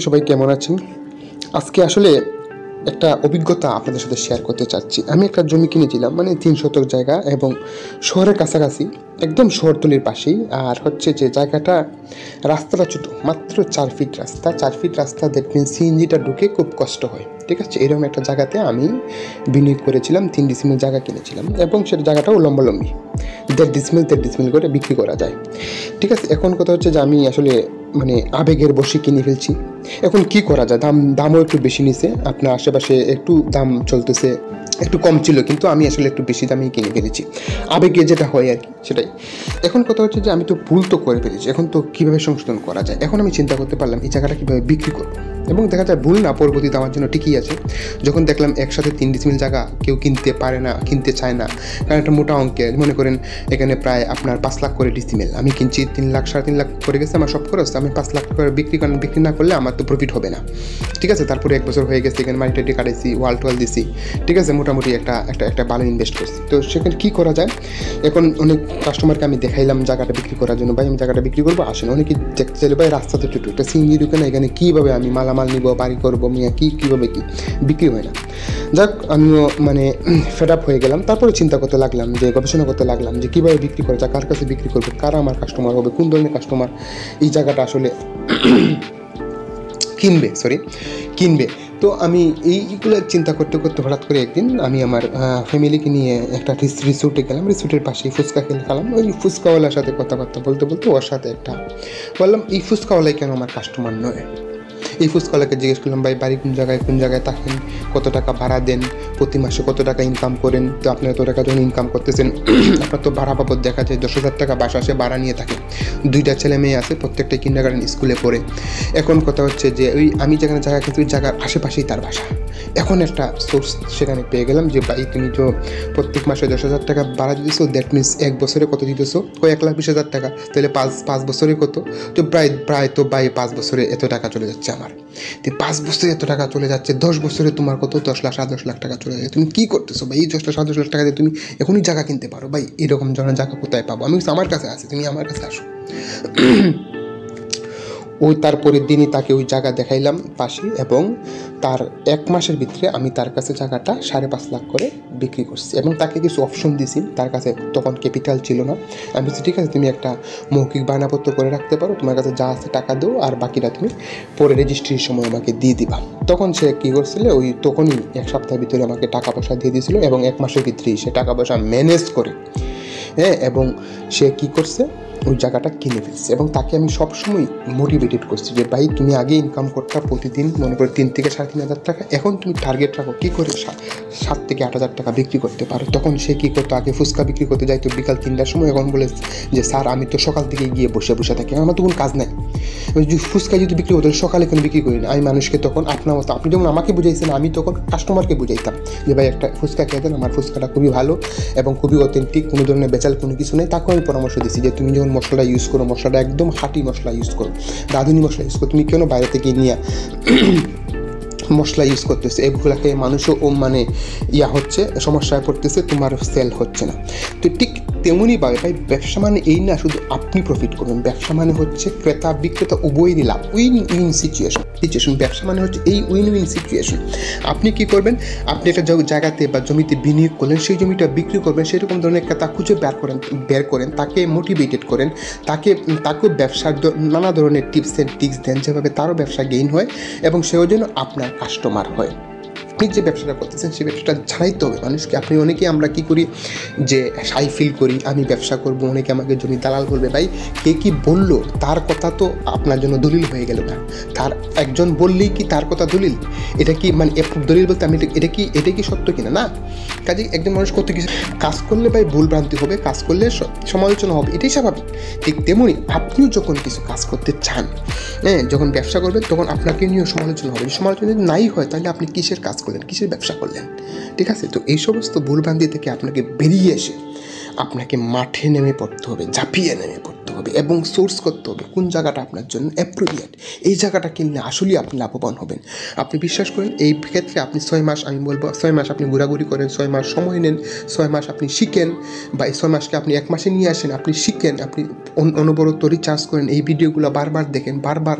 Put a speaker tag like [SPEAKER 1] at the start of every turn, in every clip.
[SPEAKER 1] সবাই কেমন আছেন? আজকে আসলে একটা অভিজ্ঞতা আপনাদের সাথে শেয়ার করতে চাচ্ছি। আমি একটা জমি কিনেছিলাম, মানে 3 শতক জায়গা এবং শহরের কাছাকাছি, একদম শহরতলির পাশেই। আর হচ্ছে যে জায়গাটা, রাস্তাটা ছোটো, মাত্র 4 ফিট রাস্তা। 4 ফিট রাস্তা, দ্যাট মিনস সিএনজিটা ঢুকে খুব কষ্ট হয়, ঠিক আছে? এরকম একটা জায়গাতে আমি বিনিয়োগ করেছিলাম, 3 ডিসিমিল জায়গা কিনেছিলাম এবং সেটা জায়গাটাও লম্বালম্বি, 1.5 ডিসমিল করে বিক্রি করা যায়, ঠিক আছে? এখন কথা হচ্ছে যে আমি আসলে মানে আবেগের বশে কিনে ফেলছি। এখন কি করা যায়? দামও একটু বেশি নিছে, আপনার আশেপাশে একটু দাম চলতেছে, একটু কম ছিল, কিন্তু আমি আসলে একটু বেশি দামেই কিনে ফেলেছি, আবেগে যেটা হয় আর কি, সেটাই। এখন কথা হচ্ছে যে আমি তো ভুল তো করে ফেলেছি, এখন তো কীভাবে সংশোধন করা যায়? এখন আমি চিন্তা করতে পারলাম এই জায়গাটা কীভাবে বিক্রি করবো, এবং দেখা যায় ভুল না, পরবর্তীতে আমার জন্য ঠিকই আছে। যখন দেখলাম একসাথে 3 ডিসমিল জায়গা কেউ কিনতে পারে না, কিনতে চায় না, কারণ একটা মোটা অঙ্কের, মনে করেন এখানে প্রায় আপনার 5 লাখ করে ডিসিমেল, আমি কিনছি 3 লাখ, 3.5 লাখ করে গেছে আমার সব খরচ। আমি 5 লাখ করে বিক্রি না করলে আমার তো প্রফিট হবে না, ঠিক আছে? তারপরে 1 বছর হয়ে গেছে, এখানে মার্কেটে কাটাইছি, ওয়াল দিছি, ঠিক আছে? মোটামুটি একটা ভালো ইনভেস্ট করছি। তো সেখানে কী করা যায়? এখন অনেক কাস্টমারকে আমি দেখাইলাম জায়গাটা বিক্রি করার জন্য, ভাই আমি জায়গাটা বিক্রি করবো, আসেন। অনেকে দেখতে চাইলে, ভাই রাস্তা তো ছোটো, একটা সিএনজি দোকানে এখানে কীভাবে আমি মালামাল নিব, বাড়ি করবো, মিয়া কীভাবে বিক্রি হয় না। যাক, আমিও মানে ফেড আপ হয়ে গেলাম। তারপরে চিন্তা করতে লাগলাম, যে গবেষণা করতে লাগলাম যে কীভাবে বিক্রি করা যায়, কার কাছে বিক্রি করবো, কারা আমার কাস্টমার হবে, কোন ধরনের কাস্টমার এই জায়গাটা আসলে কিনবে। তো আমি এইগুলো চিন্তা করতে হঠাৎ করে একদিন আমি আমার ফ্যামিলিকে নিয়ে একটা রিসোর্টে গেলাম। রিসোর্টের পাশে ফুচকা খেলাম। ওই ফুচকাওয়ালার সাথে কথা বলতে ওর সাথে বললাম, এই ফুচকাওয়ালাই কেন আমার কাস্টমার নয়? এই ফুচকাওয়ালাকে জিজ্ঞেস করলাম, ভাই বাড়ি কোন জায়গায় থাকেন, কত টাকা ভাড়া দেন, প্রতি মাসে কত টাকা ইনকাম করেন? তো আপনি এত টাকা যখন ইনকাম করতেছেন, আপনার তো ভাড়া বাবদ দেখা যায় 10,000 টাকা বাসা আসে, ভাড়া নিয়ে থাকে। 2টা ছেলে মেয়ে আছে, প্রত্যেকটা কিন্ডারগার্টেন স্কুলে পড়ে। এখন কথা হচ্ছে যে আমি যেখানে জায়গা কিন্তু ওই জায়গার আশেপাশেই তার বাসা। এখন একটা সোর্স সেখানে পেয়ে গেলাম যে, ভাই তুমি তো প্রত্যেক মাসে 10,000 টাকা ভাড়া দিতেছো, দ্যাট মিনস 1 বছরে কত দিতেছো? 1,20,000 টাকা। তাহলে 5 বছরে কত? তো প্রায় তো 5 বছরে এত টাকা চলে যাচ্ছে আমার। তো 5 বছরে এত টাকা চলে যাচ্ছে, 10 বছরে তোমার কত? 10 লাখ 10 লাখ টাকা চলে যাচ্ছে। তুমি কী করতেছো ভাই? এই 10 লাখ 10 লাখ টাকা দিয়ে তুমি এখনই জায়গা কিনতে পারো। ভাই এরকম ধরনের জায়গা কোথায় পাবো? আমার কাছে আছে, তুমি আমার কাছে আসো। তারপরের দিনই তাকে ওই জায়গা দেখাইলাম পাশে, এবং তার 1 মাসের ভিতরে আমি তার কাছে জায়গাটা 5.5 লাখ করে বিক্রি করছি, এবং তাকে কিছু অপশন দিছি। তার কাছে তখন ক্যাপিটাল ছিল না। আমি বলছি, ঠিক আছে, তুমি একটা মৌখিক বায়নাপত্র করে রাখতে পারো, তোমার কাছে যা আছে টাকা দাও, আর বাকিটা তুমি পরে রেজিস্ট্রির সময় আমাকে দিয়ে দিবা। তখন সে কী করছিল, তখনই 1 সপ্তাহের ভিতরে আমাকে টাকা পয়সা দিয়ে দিয়েছিল, এবং 1 মাসের ভিতরেই সে টাকা পয়সা ম্যানেজ করে, হ্যাঁ। এবং সে কী করছে, ওই জায়গাটা কিনে ফেলছে। এবং তাকে আমি সবসময় মোটিভেটেড করছি যে, ভাই তুমি আগে ইনকাম করতে প্রতিদিন মনে করো 3 থেকে 3,500 টাকা, এখন তুমি টার্গেট রাখো কী করে 7 থেকে 8,000 টাকা বিক্রি করতে পারো। তখন সে কী করতো, আগে ফুচকা বিক্রি করতে যাইতো বিকাল 3টার সময়। এখন বলে যে, স্যার আমি তো সকাল থেকে গিয়ে বসে থাকি, আমার তো কোনো কাজ নাই, ফুচকা যদি বিক্রি করতো সকালে কেন বিক্রি করি না? আমি মানুষকে তখন আপনার মতো, আপনি যেমন আমাকে বুঝাইছেন, আমি তখন কাস্টমারকে বুঝাইতাম যে, ভাই একটা ফুচকা খেয়ে দেন, আমার ফুচকাটা খুবই ভালো এবং খুবই অথেন্টিক, কোনো ধরনের বেচাল কোনো কিছু নেই। তাকেও আমি পরামর্শ দিচ্ছি যে, তুমি যখন মশলাটা ইউজ করো, মশলাটা একদম খাঁটি মশলা ইউজ করো, রাঁধুনি মশলা ইউজ করো, তুমি কেন বাইরে থেকে নিয়ে মশলা ইউজ করতেছে? এগুলো খেয়ে মানুষও হচ্ছে, সমস্যায় পড়তেছে, তোমার সেল হচ্ছে না। তো ঠিক তেমনইভাবে ভাই, ব্যবসা মানে এই না শুধু আপনি প্রফিট করবেন, ব্যবসা মানে হচ্ছে ক্রেতা বিক্রেতা উভয়েরই লাভ, উইন সিচুয়েশন। ব্যবসা মানে হচ্ছে এই উইন সিচুয়েশন। আপনি কি করবেন, আপনি একটা জায়গাতে বা জমিতে বিনিয়োগ করলেন, সেই জমিটা বিক্রি করবেন, সেরকম ধরনের ক্রেতা খুঁজে বের করেন, তাকে মোটিভেটেড করেন, তাকেও ব্যবসার নানা ধরনের টিপস অ্যান্ড ট্রিক্স দেন, যেভাবে তারও ব্যবসা গেইন হয় এবং সেও যেন আপনার কাস্টমার হয়। আপনি যে ব্যবসাটা করতেছেন সেই ব্যবসাটা জানাইতে হবে মানুষকে। আমরা কী করি যে সাই ফিল করি, আমি ব্যবসা করব, অনেকে আমাকে জমি দালাল বলবে। ভাই কে কী বললো, তার কথা তো আপনার জন্য দলিল হয়ে গেল না? তার একজন বললেই কি তার কথা দলিল? এটা কি দলিল বলতে আমি এটা কি সত্য কিনা? না। কাজে একজন মানুষ কত কিছু কাজ করলে ভাই ভুল ভ্রান্তি হবে, কাজ করলে সমালোচনা হবে, এটাই স্বাভাবিক। ঠিক তেমনই আপনিও যখন কিছু কাজ করতে চান, হ্যাঁ, যখন ব্যবসা করবেন, তখন আপনাকে নিয়েও সমালোচনা হবে। সমালোচনা যদি নাই হয়, তাহলে আপনি কিসের কাজ করলেন, কিসের ব্যবসা করলেন? ঠিক আছে? তো এই সমস্ত ভুলভ্রান্তি থেকে আপনাকে বেরিয়ে এসে আপনাকে মাঠে নেমে পড়তে হবে, ঝাঁপিয়ে নেমে পড়তে হবে এবং সোর্স করতে হবে কোন জায়গাটা আপনার জন্য অ্যাপ্রোপ্রিয়েট। এই জায়গাটা কিনলে আসলেই আপনি লাভবান হবেন। আপনি বিশ্বাস করেন, এই ক্ষেত্রে আপনি 6 মাস, আমি বলবো 6 মাস আপনি ঘোরাঘুরি করেন, 6 মাস সময় নেন, 6 মাস আপনি শিখেন, বা এই 6 মাসকে আপনি 1 মাসে নিয়ে আসেন, আপনি শিখেন, আপনি অনবরত রিচার্জ করেন, এই ভিডিওগুলো বারবার দেখেন, বারবার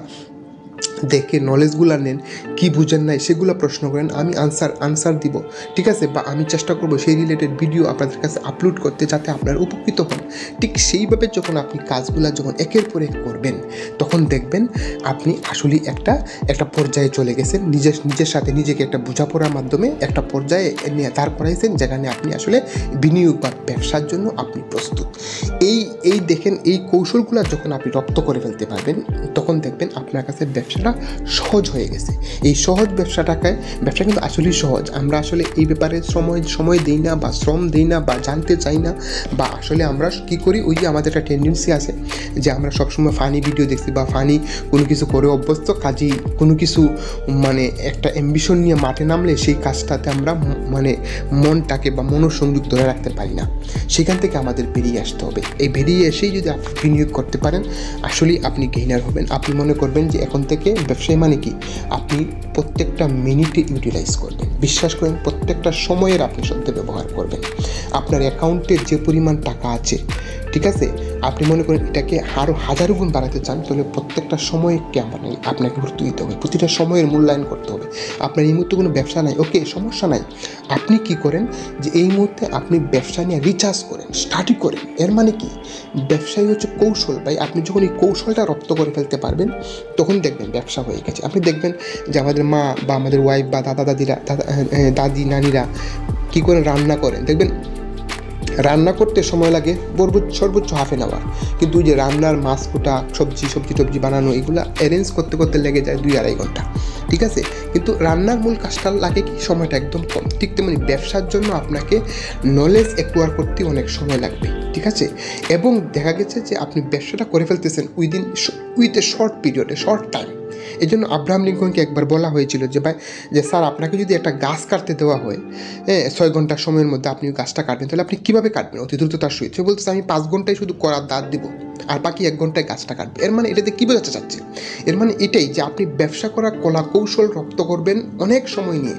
[SPEAKER 1] দেখে নলেজগুলো নেন, কি বুঝেন নাই সেগুলো প্রশ্ন করেন, আমি আনসার দিব, ঠিক আছে, বা আমি চেষ্টা করবো সেই রিলেটেড ভিডিও আপনাদের কাছে আপলোড করতে যাতে আপনারা উপকৃত হন। ঠিক সেইভাবে যখন আপনি কাজগুলো যখন একের পর এক করবেন তখন দেখবেন আপনি আসলে একটা পর্যায়ে চলে গেছেন, নিজের সাথে নিজেকে একটা বোঝাপড়ার মাধ্যমে একটা পর্যায়ে নিয়ে দাঁড় করাইছেন যেখানে আপনি আসলে বিনিয়োগ বা ব্যবসার জন্য আপনি প্রস্তুত। এই দেখেন এই কৌশলগুলো যখন আপনি রপ্ত করে ফেলতে পারবেন তখন দেখবেন আপনার কাছে ব্যবসাটা সহজ হয়ে গেছে। এই সহজ ব্যবসা কিন্তু আসলেই সহজ। আমরা আসলে এই ব্যাপারে সময় দিই না বা শ্রম দিই না বা জানতে চাই না, বা আসলে আমরা কী করি, ওই যে আমাদের একটা টেন্ডেন্সি আছে যে আমরা সবসময় ফানি ভিডিও দেখছি বা ফানি কোনো কিছু করে অভ্যস্ত, কাজেই কোনো কিছু মানে একটা অ্যাম্বিশন নিয়ে মাঠে নামলে সেই কাজটাতে আমরা মানে মনটাকে বা মনোসংযোগ ধরে রাখতে পারি না। সেখান থেকে আমাদের বেরিয়ে আসতে হবে। এই বেরিয়ে এসেই যদি আপনি বিনিয়োগ করতে পারেন আসলেই আপনি গেইনার হবেন। আপনি মনে করবেন যে এখন থেকে ব্যবসায় মানে কি, আপনি প্রত্যেকটা মিনিটে ইউটিলাইজ করবেন, বিশ্বাস করেন প্রত্যেকটা সময়ের আপনি সদ্য ব্যবহার করবেন। আপনার অ্যাকাউন্টে যে পরিমাণ টাকা আছে, ঠিক আছে, আপনি মনে করেন এটাকে আরও হাজারো গুণ বাড়াতে চান, তাহলে প্রত্যেকটা সময়কে আপনাকে গুরুত্ব দিতে হবে, প্রতিটা সময়ের মূল্যায়ন করতে হবে। আপনার এই মুহূর্তে কোনো ব্যবসা নাই, ওকে, সমস্যা নাই। আপনি কি করেন যে এই মুহূর্তে আপনি ব্যবসা নিয়ে রিচার্জ করেন, স্টাডি করেন। এর মানে কি, ব্যবসায়ী হচ্ছে কৌশল ভাই। আপনি যখন এই কৌশলটা রপ্ত করে ফেলতে পারবেন তখন দেখবেন ব্যবসা হয়ে গেছে। আপনি দেখবেন যে আমাদের মা বা আমাদের ওয়াইফ বা দাদি নানিরা কী করে রান্না করেন, দেখবেন রান্না করতে সময় লাগে সর্বোচ্চ হাফ এন আওয়ার, কিন্তু ওই যে রান্নার মাছ কোটা, সবজি বানানো, এগুলো অ্যারেঞ্জ করতে লেগে যায় 2-2.5 ঘন্টা, ঠিক আছে। কিন্তু রান্নার মূল কাজটা লাগে কি, সময়টা একদম কম। ঠিক তেমনি ব্যবসার জন্য আপনাকে নলেজ অ্যাকোয়ার করতে অনেক সময় লাগবে, ঠিক আছে। এবং দেখা গেছে যে আপনি ব্যবসাটা করে ফেলতেছেন উইথ এ শর্ট পিরিয়ডে, শর্ট টাইম। এই জন্য আব্রাহাম লিঙ্কনকে একবার বলা হয়েছিল যে ভাই, যে স্যার আপনাকে যদি একটা গাছ কাটতে দেওয়া হয় 6 ঘন্টার সময়ের মধ্যে আপনি গাছটা কাটবেন, তাহলে আপনি কীভাবে কাটবেন অতি দ্রুততার সহিত? সে বলতেছে আমি 5 ঘন্টায় শুধু করার দাঁত দিব আর বাকি 1 ঘন্টায় গাছটা কাটবে। এর মানে এটাতে কী বোঝাতে চাচ্ছে? এর মানে এটাই যে আপনি ব্যবসা করার কলা কৌশল রপ্ত করবেন অনেক সময় নিয়ে,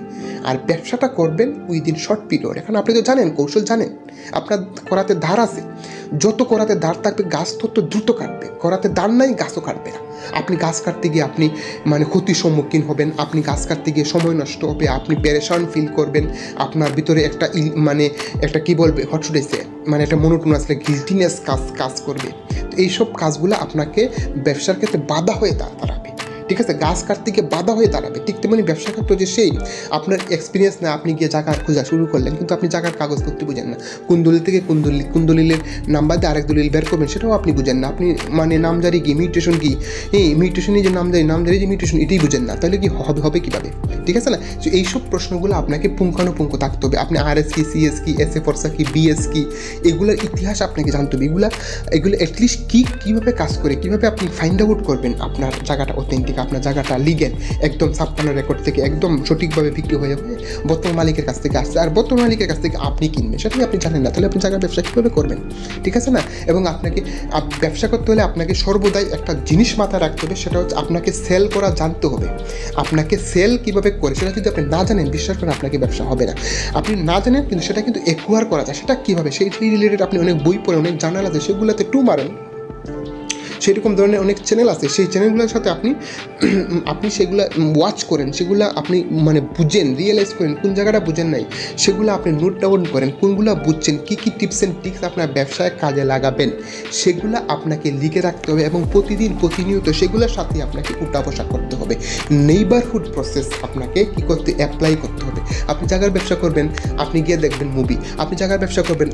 [SPEAKER 1] আর ব্যবসাটা করবেন উইদিন শর্ট পিরিয়ড। এখন আপনি তো জানেন, কৌশল জানেন, আপনার করাতে ধার আছে, যত করাতে ধার থাকবে গাছ তত দ্রুত কাটবে, করাতে ধার নাই গাছও কাটবে না। আপনি গাছ কাটতে গিয়ে আপনি মানে ক্ষতির সম্মুখীন হবেন, আপনি গাছ কাটতে গিয়ে সময় নষ্ট হবে, আপনি পেরেশান ফিল করবেন, আপনার ভিতরে একটা কী বলবে হটশুটেছে, মানে একটা মনোটোনাস গিল্টিনেস কাজ করবে। তো এইসব কাজগুলো আপনাকে ব্যবসার ক্ষেত্রে বাধা হয়ে দাঁড়াবে, ঠিক আছে, গাছ কাটতে গিয়ে বাধা হয়ে দাঁড়াবে। ঠিক তেমনি ব্যবসা ক্ষেত্রে যে সেই আপনার এক্সপিরিয়েন্স না, আপনি গিয়ে জায়গা খোঁজা শুরু করলেন কিন্তু আপনি জায়গার কাগজপত্র বুঝেন না, কোন দলিল থেকে কোন দলিলের নাম্বার দিয়ে আরেক দলিল বের করবেন সেটাও আপনি বুঝেন না, আপনি মানে নামজারি কি মিউটেশন কি, এই মিউটেশনই যে নামজারি যে মিউটেশন এটাই বুঝেন না, তাহলে কি হবে কীভাবে, ঠিক আছে না। তো এইসব প্রশ্নগুলো আপনাকে পুঙ্খানুপুঙ্খ থাকতে হবে। আপনি RS কি, CS কি, SA ফর্সা কি, BS কি, এগুলোর ইতিহাস আপনাকে জানতে হবে। এগুলো অ্যাটলিস্ট কীভাবে কাজ করে, কীভাবে আপনি ফাইন্ড আউট করবেন আপনার জায়গাটা অথেন্টিক, আপনার জায়গাটা লিগেল, একদম ছাপ্পান্ন রেকর্ড থেকে একদম সঠিকভাবে বিক্রি হয়ে বর্তমান মালিকের কাছ থেকে আসছে, আর বর্তমান মালিকের কাছ থেকে আপনি কিনবেন সেটাই আপনি জানেন না, তাহলে আপনি জায়গার ব্যবসা কীভাবে করবেন, ঠিক আছে না। এবং আপনাকে ব্যবসা করতে হলে আপনাকে সর্বদাই একটা জিনিস মাথায় রাখতে হবে, সেটা হচ্ছে আপনাকে সেল করা জানতে হবে। আপনাকে সেল কীভাবে করে সেটা যদি আপনি না জানেন, বিশ্বাস করেন আপনাকে ব্যবসা হবে না। আপনি না জানেন কিন্তু সেটা কিন্তু অ্যাকোয়ার করা যায়, সেটা কীভাবে, সেই রিলেটেড আপনি অনেক বই পড়েন, অনেক জার্নাল আছে, সেগুলোতে মারেন, সেরকম ধরনের অনেক চ্যানেল আছে, সেই চ্যানেলগুলোর সাথে আপনি সেগুলো ওয়াচ করেন, সেগুলো আপনি মানে বুঝেন, রিয়েলাইজ করেন কোন জায়গাটা বুঝেন নাই, সেগুলো আপনি নোট ডাউন করেন, কোনগুলো বুঝছেন, কী টিপস অ্যান্ড ট্রিক্স আপনার ব্যবসায় কাজে লাগাবেন, সেগুলো আপনাকে লিখে রাখতে হবে এবং প্রতিনিয়ত সেগুলোর সাথে আপনাকে উঠা বসা করতে হবে। নেইবারহুড প্রসেস আপনাকে কী করতে অ্যাপ্লাই করতে হবে। আপনি জায়গার ব্যবসা করবেন, আপনি গিয়ে দেখবেন মুভি, আপনি জায়গার ব্যবসা করবেন,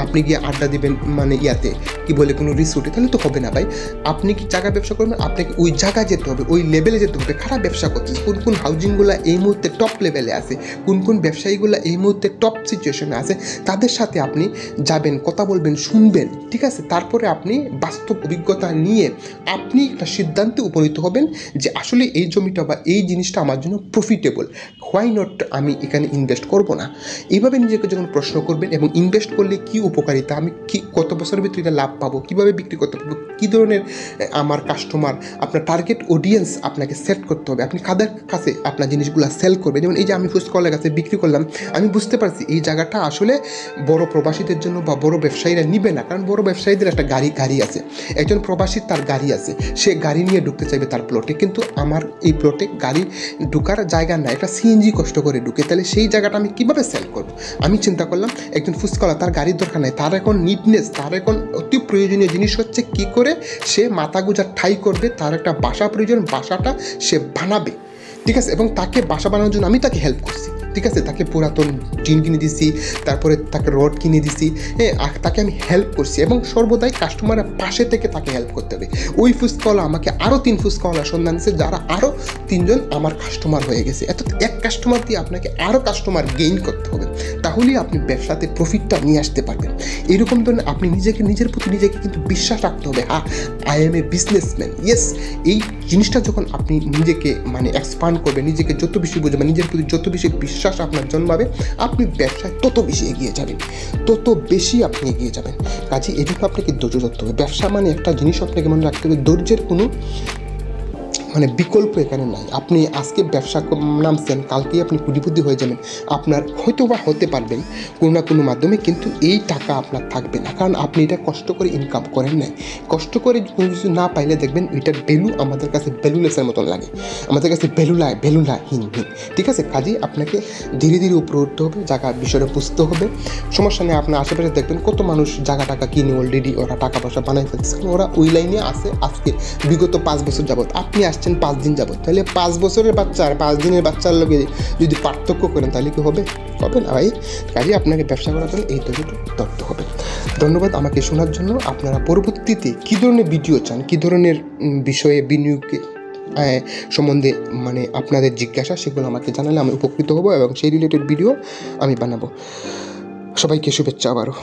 [SPEAKER 1] আপনি গিয়ে আড্ডা দিবেন মানে ইয়াতে কী বলে কোনো রিসোর্টে, তাহলে তো হবে না ভাই। আপনি কি জায়গা ব্যবসা করবেন, আপনাকে ওই জায়গায় যেতে হবে, ওই লেভেলে যেতে হবে। খারাপ ব্যবসা করতেছে, কোন হাউজিংগুলো এই মুহূর্তে টপ লেভেলে আছে, কোন ব্যবসায়ীগুলো এই মুহূর্তে টপ সিচুয়েশনে আছে, তাদের সাথে আপনি যাবেন, কথা বলবেন, শুনবেন, ঠিক আছে। তারপরে আপনি বাস্তব অভিজ্ঞতা নিয়ে আপনি একটা সিদ্ধান্তে উপনীত হবেন যে আসলে এই জমিটা বা এই জিনিসটা আমার জন্য প্রফিটেবল, হোয়াই নট আমি এখানে ইনভেস্ট করব না। এইভাবে নিজেকে যখন প্রশ্ন করবেন এবং ইনভেস্ট করলে কী উপকারিতা, আমি কত বছরের ভিতরে এটা লাভ পাবো, কীভাবে বিক্রি করতে পারবো, কী ধরনের ধরনের আমার কাস্টমার, আপনার টার্গেট অডিয়েন্স আপনাকে সেট করতে হবে। আপনি কাদের কাছে আপনার জিনিসগুলো সেল করবে। যেমন এই যে আমি ফুচকাওয়ালার কাছে বিক্রি করলাম, আমি বুঝতে পারছি এই জায়গাটা আসলে বড় প্রবাসীদের জন্য বা বড় ব্যবসায়ীরা নিবে না, কারণ বড় ব্যবসায়ীদের একটা গাড়ি আছে, একজন প্রবাসীর তার গাড়ি আছে, সে গাড়ি নিয়ে ঢুকতে চাইবে তার প্লটে, কিন্তু আমার এই প্লটে গাড়ি ঢুকার জায়গা নাই, একটা সিএনজি কষ্ট করে ঢুকে, তাহলে সেই জায়গাটা আমি কীভাবে সেল করব। আমি চিন্তা করলাম একজন ফুচকাওয়ালা, তার গাড়ির দরকার নাই, তার এখন নিটনেস, তার এখন অতি প্রয়োজনীয় জিনিস হচ্ছে কী করে সে মাথা গুজার ঠাই করবে, তার একটা বাসা প্রয়োজন, বাসাটা সে বানাবে, ঠিক আছে। এবং তাকে বাসা বানানোর জন্য আমি তাকে হেল্প করছি, ঠিক আছে। তাকে পুরাতন টিন কিনে দিছি, তারপরে তাকে রড কিনে দিছি, তাকে আমি হেল্প করছি, এবং সর্বদাই কাস্টমারের পাশে থেকে তাকে হেল্প করতে হবে। ওই ফুচকাওয়ালা আমাকে আরও 3 ফুচকাওয়ালা সন্ধান দিচ্ছে, যারা আরও 3 জন আমার কাস্টমার হয়ে গেছে। এত এক কাস্টমার দিয়ে আপনাকে আরও কাস্টমার গেইন করতে হবে, তাহলেই আপনি ব্যবসাতে প্রফিটটা নিয়ে আসতে পারবেন। এরকম ধরনের আপনি নিজের প্রতি নিজেকে কিন্তু বিশ্বাস রাখতে হবে। হ্যাঁ, I M a businessman, yes. এই জিনিসটা যখন আপনি নিজেকে মানে এক্সপান্ড করবেন, নিজেকে যত বেশি বুঝবেন, নিজের প্রতি যত বেশি বিশ্বাস আপনার জন্মাবে, আপনি ব্যবসায় তত বেশি এগিয়ে যাবেন, তত বেশি আপনি এগিয়ে যাবেন। কাজে এই জন্য আপনাকে ধৈর্য ধরতে হবে। ব্যবসা মানে একটা জিনিস আপনাকে মনে রাখতে হবে, ধৈর্যের কোনো মানে বিকল্প এখানে নাই। আপনি আজকে ব্যবসা নামছেন, কালকেই আপনি কোটিপতি হয়ে যাবেন, আপনার হয়তো বা হতে পারবেন কোনো না কোনো মাধ্যমে, কিন্তু এই টাকা আপনার থাকবে না, কারণ আপনি এটা কষ্ট করে ইনকাম করেন নাই। কষ্ট করে কোনো কিছু না পাইলে দেখবেন এটার ভ্যালু আমাদের কাছে ভ্যালুলেসের মতন লাগে, আমাদের কাছে ভ্যালুহীন, ঠিক আছে। কাজেই আপনাকে ধীরে ধীরে উপরে উঠতে হবে, জায়গা বিষয়টা বুঝতে হবে। সমস্যা নেই, আপনার আশেপাশে দেখবেন কত মানুষ জায়গা টাকা কিনে অলরেডি ওরা টাকা পয়সা বানাই ফেলছে, ওরা ওই লাইনে আছে আজকে বিগত 5 বছর যাবত। আপনি আসছেন 5 দিন যাবত, তাহলে 5 বছরের বাচ্চা আর 5 দিনের বাচ্চার লগে যদি পার্থক্য করেন তাহলে কি হবে? হবে না ভাই। কাজে আপনাকে ব্যবসা করার জন্য এই ধৈর্য ধরতে হবে। ধন্যবাদ আমাকে শোনার জন্য। আপনারা পরবর্তীতে কী ধরনের ভিডিও চান, কী ধরনের বিষয়ে বিনিয়োগে সম্বন্ধে মানে আপনাদের জিজ্ঞাসা, সেগুলো আমাকে জানালে আমি উপকৃত হব এবং সেই রিলেটেড ভিডিও আমি বানাবো। সবাইকে শুভেচ্ছা আবারও।